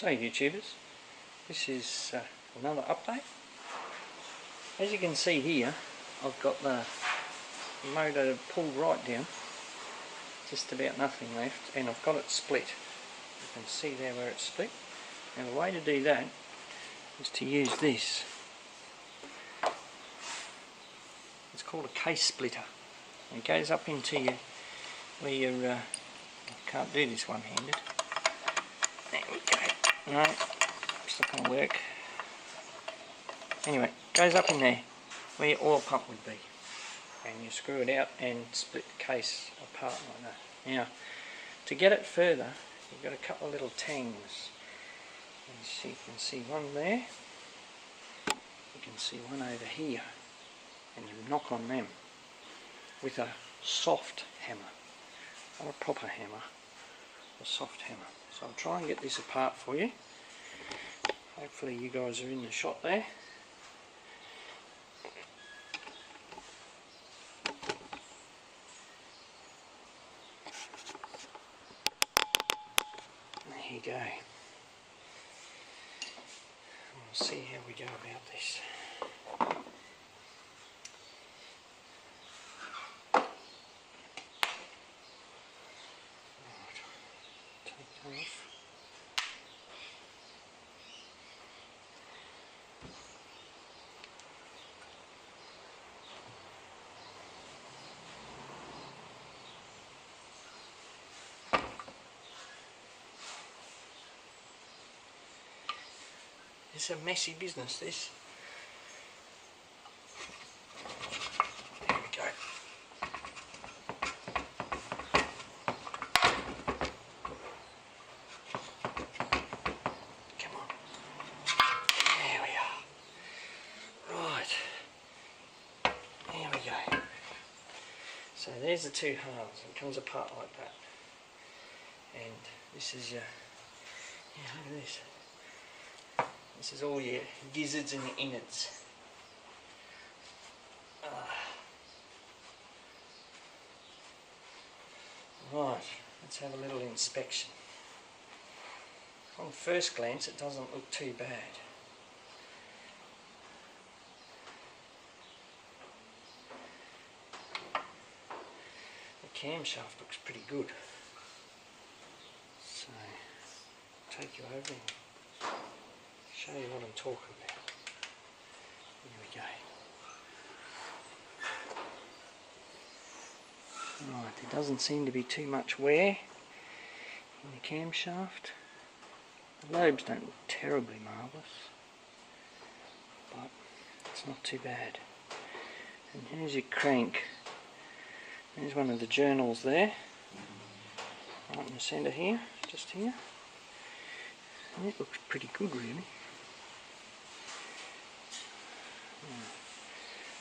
Hey YouTubers, this is another update. As you can see here, I've got the motor pulled right down, just about nothing left, and I've got it split. You can see there where it's split. Now the way to do that is to use this. It's called a case splitter. It goes up into you where you're, I can't do this one-handed. There we go. No, it's not going to work. Anyway, it goes up in there where your oil pump would be. And you screw it out and split the case apart like that. Now, to get it further, you've got a couple of little tangs. As you can see one there. You can see one over here. And you knock on them with a soft hammer. Not a proper hammer, a soft hammer. So I'll try and get this apart for you. Hopefully you guys are in the shot there. There you go. We'll see how we go about this. Off. It's a messy business, this. There we go. So there's the two halves. It comes apart like that, and this is your, look at this. This is all your gizzards and your innards. Right, let's have a little inspection. On first glance it doesn't look too bad. Camshaft looks pretty good, so I'll take you over and show you what I'm talking about. Here we go. Right, there doesn't seem to be too much wear in the camshaft. The lobes don't look terribly marvellous, but it's not too bad. And here's your crank. There's one of the journals there, right in the centre here, just here. And it looks pretty good really.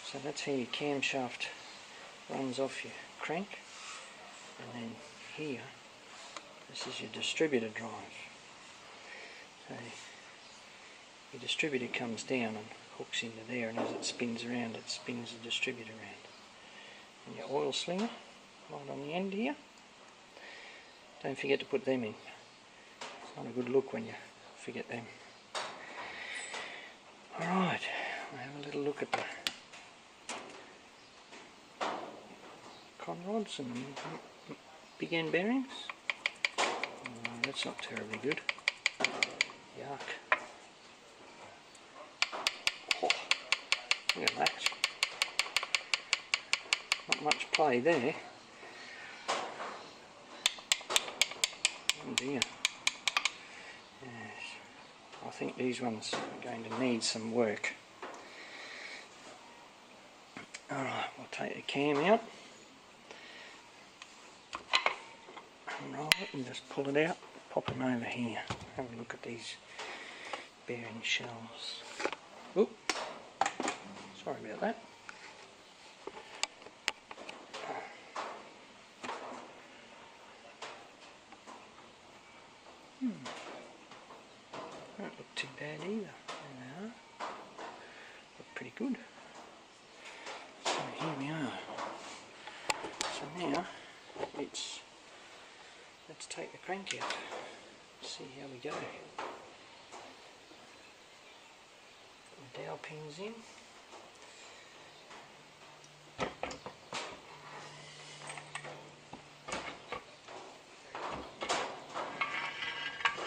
So that's how your camshaft runs off your crank. And then here, this is your distributor drive. So your distributor comes down and hooks into there, and as it spins around, it spins the distributor around. And your oil slinger right on the end here. Don't forget to put them in. It's not a good look when you forget them. Alright, we'll have a little look at the con rods and big end bearings. That's not terribly good. Yuck. Oh, look at that. Not much play there. Oh dear. Yes. I think these ones are going to need some work. Alright, we'll take the cam out. Unroll it and just pull it out. Pop them over here. Have a look at these bearing shells. Oop. Sorry about that. Don't look too bad either. There they are. Look pretty good. So here we are. So now let's take the crank out. See how we go. pins in.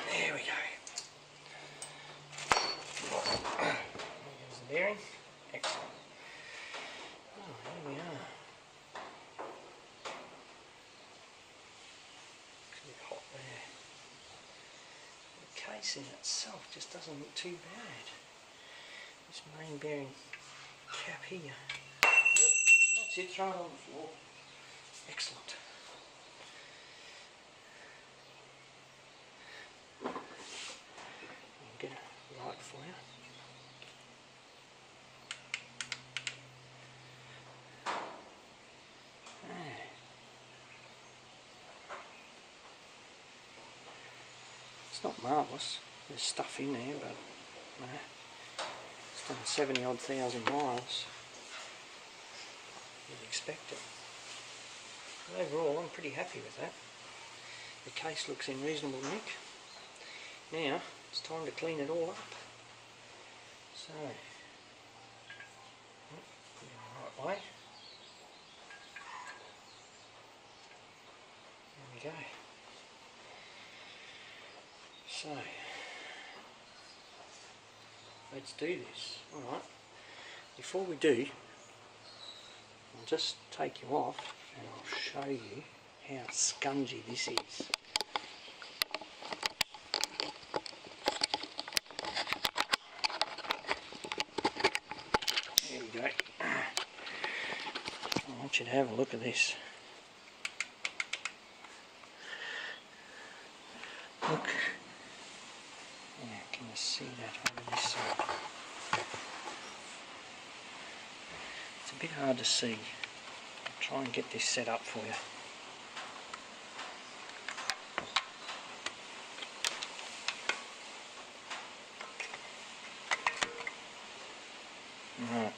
There we go. There's the bearing. Excellent. Oh, here we are. It's a bit hot there. The case in itself just doesn't look too bad. This main bearing cap here. Yep, that's it, throw it on the floor. Excellent. I'll get a light for you. It's not marvellous, there's stuff in there, but no, it's done 70 odd thousand miles. You'd expect it. But overall, I'm pretty happy with that. The case looks in reasonable nick. Now it's time to clean it all up. So, put it in the right way. There we go. So, let's do this. Alright, before we do, I'll just take you off and I'll show you how scungy this is. There we go. I want you to have a look at this. Look. Yeah, can you see that over this side? It's a bit hard to see. I'll try and get this set up for you. Right.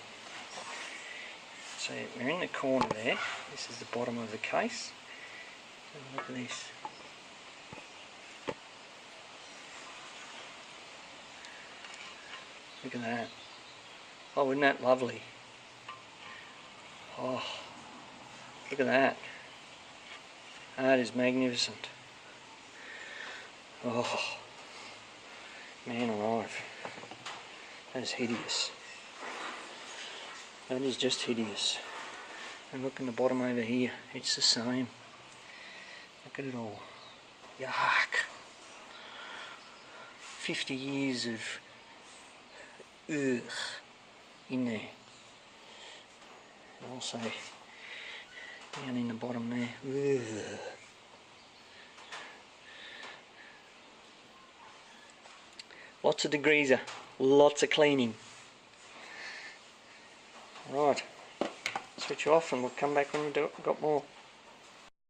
So we're in the corner there. This is the bottom of the case. Have a look at this. Look at that. Oh, isn't that lovely? Oh, look at that. That is magnificent. Oh, man alive. That is hideous. That is just hideous. And look in the bottom over here. It's the same. Look at it all. Yuck. 50 years of ugh in there. And also down in the bottom there. Ugh. Lots of degreaser, lots of cleaning. Right, switch off and we'll come back when we've got more.